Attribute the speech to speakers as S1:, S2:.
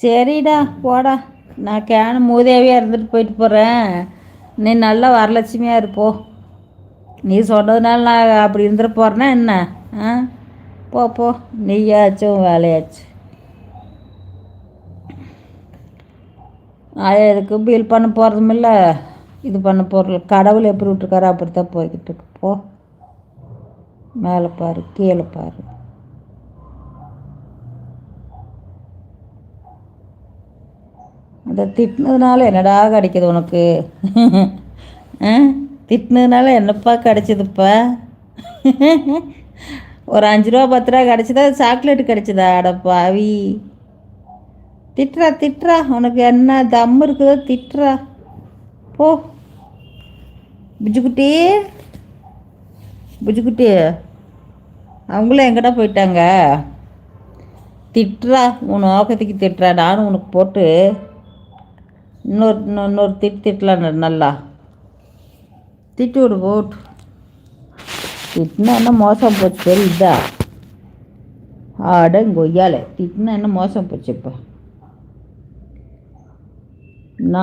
S1: சரிடா போடா, நான் கேன மூதேவியாக இருந்துட்டு போயிட்டு போகிறேன். நீ நல்லா வரலட்சுமியாக இருப்போ. நீ சொன்னதுனால நான் அப்படி இருந்துட்டு போகிறேன்னா என்ன? ஆ, போ போ, நீயாச்சும் வேலையாச்சு. நான் எதுக்கு பில் பண்ண போகிறதும் இல்லை, இது பண்ண போகிறது. கடவுள் எப்படி விட்டுருக்காரோ அப்படித்தான் போய்கிட்டு இருக்கு. போ, மேலே பாரு, கீழே பாரு. அந்த திட்டினதுனால என்னடா கிடைக்கிது உனக்கு? ஆ, திட்டினதுனால என்னப்பா கிடைச்சிதுப்பா? ஒரு 5 ரூபா 10 ரூபா கிடச்சிதா? சாக்லேட் கிடச்சிதா? அட பாவி, திட்டுறா திட்டுறா, உனக்கு என்ன தம் இருக்குதோ திட்டுறா. போ புஜுக்குட்டி, புஜுக்குட்டி, அவங்களும் எங்கடா போயிட்டாங்க? திட்டுறா, உன் நோக்கத்துக்கு திட்டுறா. நானும் உனக்கு போட்டு இன்னொரு திட்டலாம். நல்லா திட்டு விடு போட்டு. திட்டினா என்ன மோசம் போச்சு தெரியுதா? ஆடங்கொய்யால திட்டினா என்ன மோசம் போச்சு இப்போ? நான்